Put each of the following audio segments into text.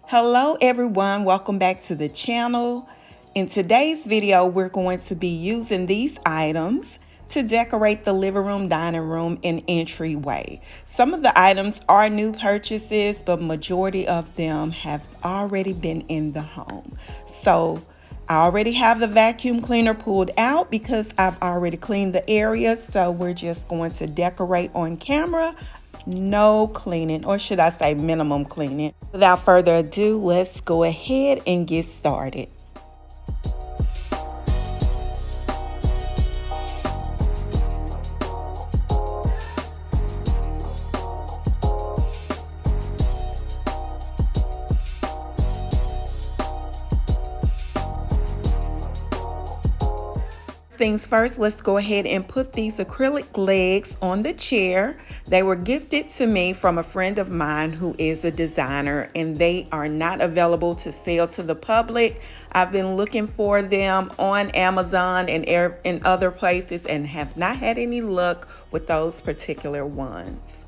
Hello everyone, welcome back to the channel. In today's video, we're going to be using these items to decorate the living room, dining room, and entryway. Some of the items are new purchases, but majority of them have already been in the home. So I already have the vacuum cleaner pulled out because I've already cleaned the area. So we're just going to decorate on camera. No cleaning, or should I say minimum cleaning. Without further ado, let's go ahead and get started. Things first, let's go ahead and put these acrylic legs on the chair. They were gifted to me from a friend of mine who is a designer, and they are not available to sell to the public. I've been looking for them on Amazon and in other places and have not had any luck with those particular ones.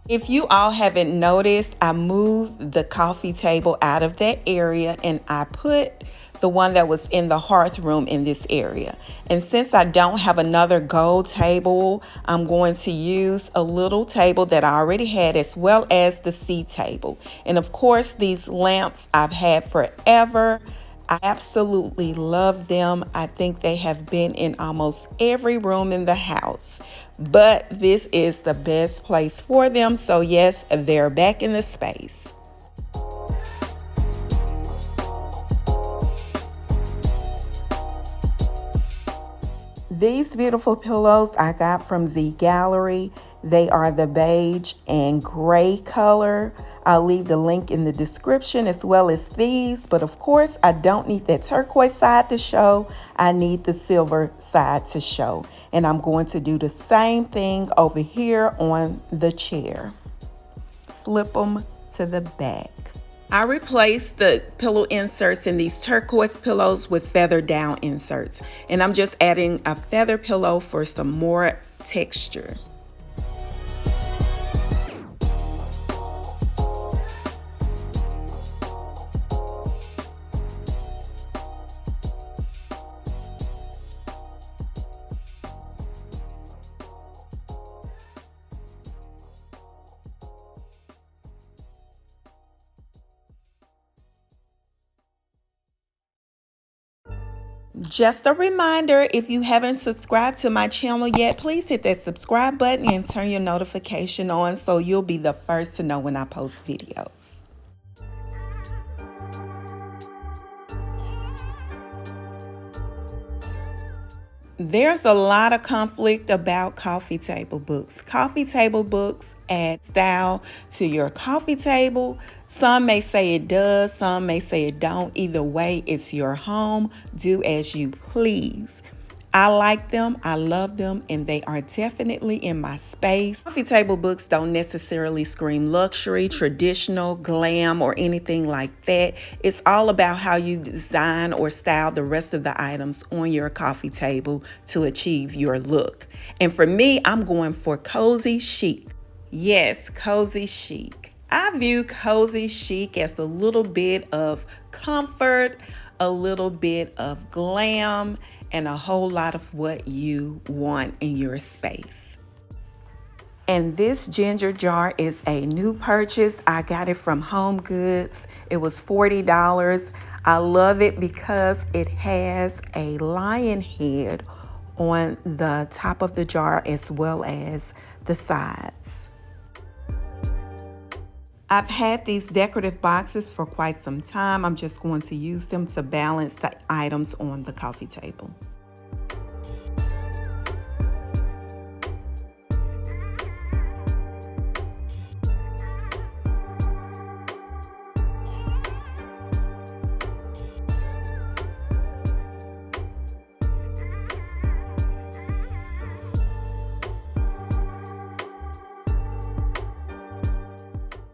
If you all haven't noticed, I moved the coffee table out of that area and I put the one that was in the hearth room in this area. And since I don't have another gold table, I'm going to use a little table that I already had, as well as the C table. And of course, these lamps I've had forever. I absolutely love them. I think they have been in almost every room in the house, but this is the best place for them. So yes, they're back in the space. These beautiful pillows I got from the gallery. They are the beige and gray color. I'll leave the link in the description, as well as these, but of course I don't need that turquoise side to show. I need the silver side to show. And I'm going to do the same thing over here on the chair. Flip them to the back. I replaced the pillow inserts in these turquoise pillows with feather down inserts, and I'm just adding a feather pillow for some more texture. Just a reminder, if you haven't subscribed to my channel yet, please hit that subscribe button and turn your notification on so you'll be the first to know when I post videos. There's a lot of conflict about coffee table books. Coffee table books add style to your coffee table. Some may say it does, some may say it don't. Either way, it's your home. Do as you please. I like them, I love them, and they are definitely in my space. Coffee table books don't necessarily scream luxury, traditional, glam, or anything like that. It's all about how you design or style the rest of the items on your coffee table to achieve your look. And for me, I'm going for cozy chic. Yes, cozy chic. I view cozy chic as a little bit of comfort, a little bit of glam, and a whole lot of what you want in your space. And this ginger jar is a new purchase. I got it from Home Goods. It was $40. I love it because it has a lion head on the top of the jar as well as the sides. I've had these decorative boxes for quite some time. I'm just going to use them to balance the items on the coffee table.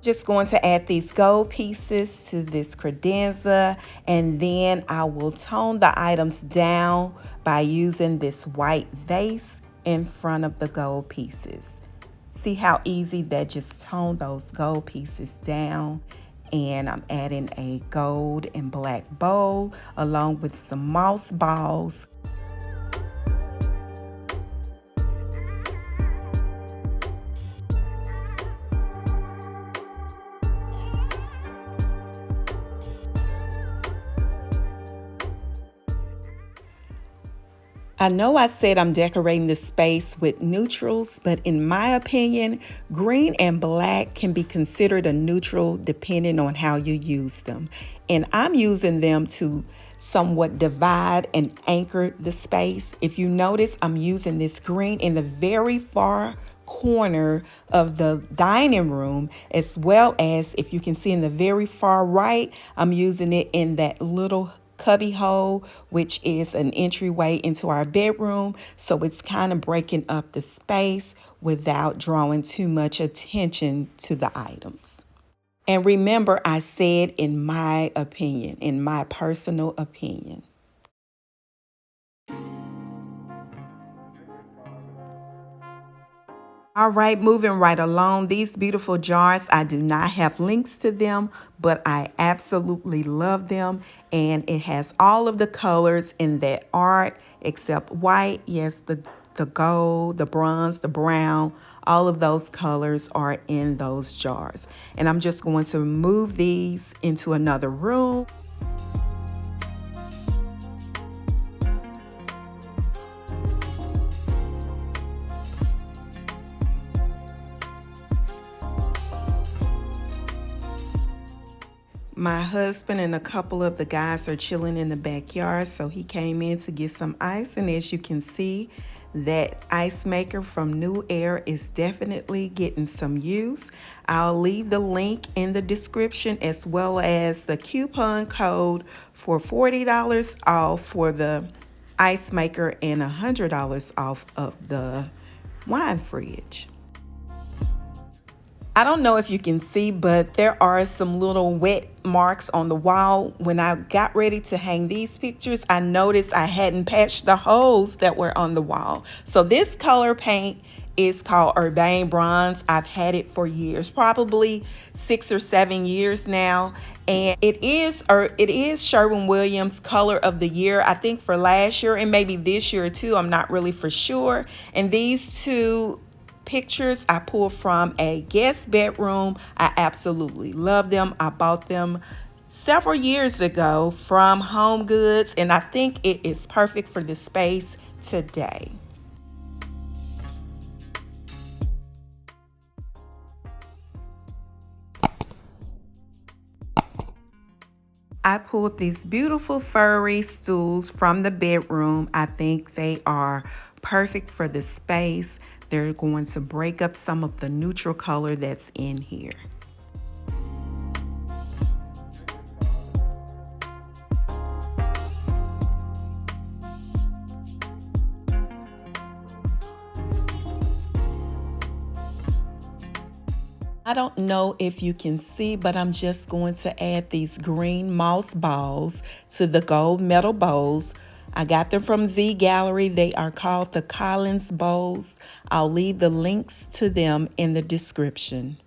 Just going to add these gold pieces to this credenza, and then I will tone the items down by using this white vase in front of the gold pieces. See how easy that just toned those gold pieces down. And I'm adding a gold and black bowl along with some moss balls. I know I said I'm decorating the space with neutrals, but in my opinion, green and black can be considered a neutral depending on how you use them. And I'm using them to somewhat divide and anchor the space. If you notice, I'm using this green in the very far corner of the dining room, as well as, if you can see in the very far right, I'm using it in that little cubby hole, which is an entryway into our bedroom. So it's kind of breaking up the space without drawing too much attention to the items. And remember, I said in my opinion, in my personal opinion. All right, moving right along. These beautiful jars, I do not have links to them, but I absolutely love them. And it has all of the colors in that art except white. Yes, the gold, the bronze, the brown, all of those colors are in those jars. And I'm just going to move these into another room. My husband and a couple of the guys are chilling in the backyard, so he came in to get some ice. And as you can see, that Icemaker from New Air is definitely getting some use. I'll leave the link in the description as well as the coupon code for $40 off for the Icemaker and $100 off of the wine fridge. I don't know if you can see, but there are some little wet marks on the wall. When I got ready to hang these pictures, I noticed I hadn't patched the holes that were on the wall. So this color paint is called Urbane Bronze. I've had it for years, probably 6 or 7 years now. And it is Sherwin-Williams color of the year, I think for last year and maybe this year too. I'm not really for sure. And these two pictures I pulled from a guest bedroom. I absolutely love them. I bought them several years ago from Home Goods, and I think it is perfect for this space today. I pulled these beautiful furry stools from the bedroom. I think they are perfect for the space. They're going to break up some of the neutral color that's in here. I don't know if you can see, but I'm just going to add these green moss balls to the gold metal bowls. I got them from Z Gallery. They are called the Collins bowls. I'll leave the links to them in the description.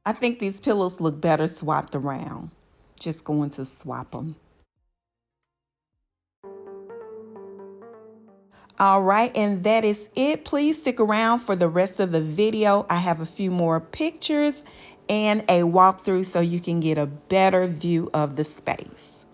I think these pillows look better swapped around. Just going to swap them. All right, and that is it. Please stick around for the rest of the video. I have a few more pictures and a walkthrough so you can get a better view of the space.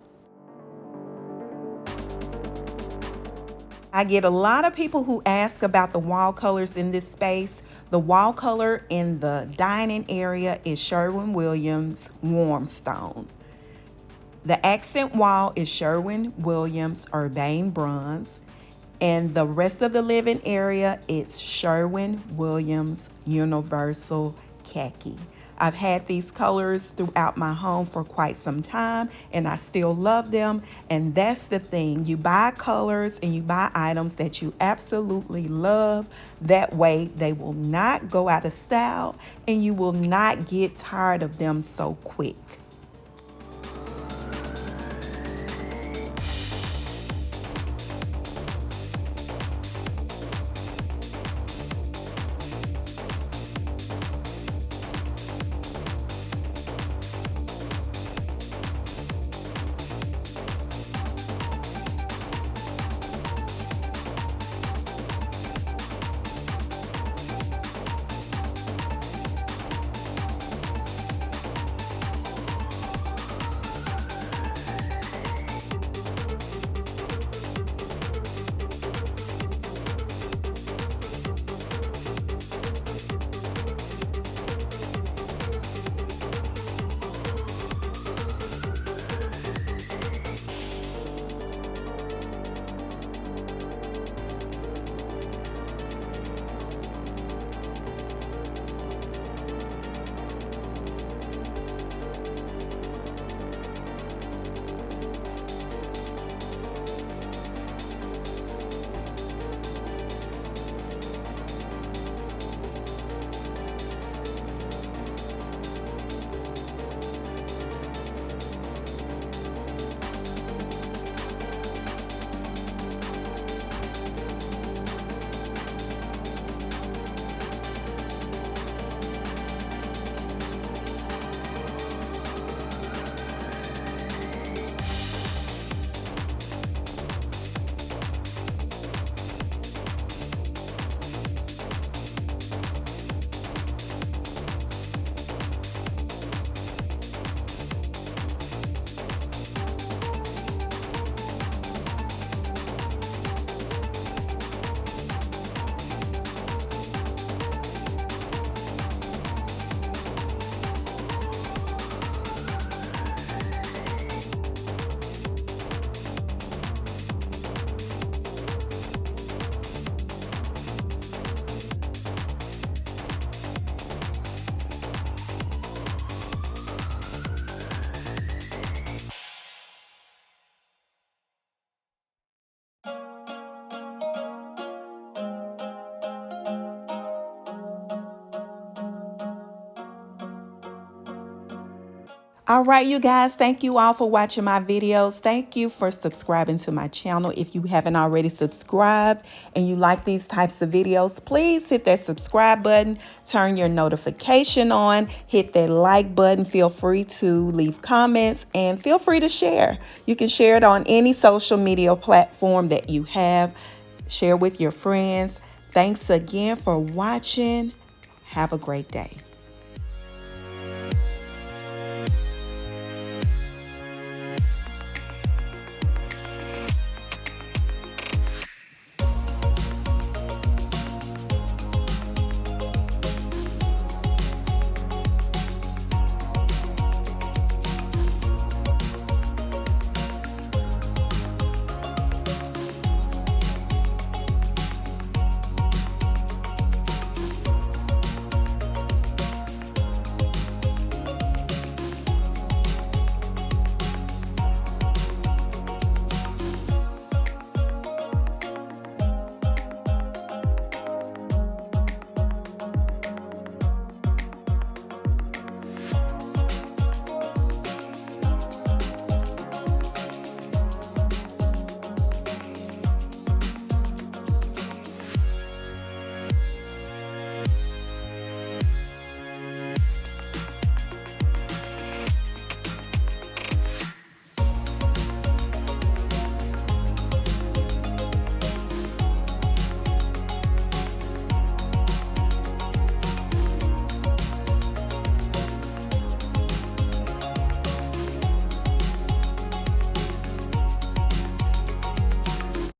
I get a lot of people who ask about the wall colors in this space. The wall color in the dining area is Sherwin-Williams Warm Stone. The accent wall is Sherwin-Williams Urbane Bronze. And the rest of the living area, it's Sherwin-Williams Universal Khaki. I've had these colors throughout my home for quite some time, and I still love them. And that's the thing. You buy colors and you buy items that you absolutely love. That way they will not go out of style and you will not get tired of them so quick. All right, you guys, thank you all for watching my videos. Thank you for subscribing to my channel. If you haven't already subscribed and you like these types of videos, please hit that subscribe button, turn your notification on, hit that like button. Feel free to leave comments and feel free to share. You can share it on any social media platform that you have. Share with your friends. Thanks again for watching. Have a great day.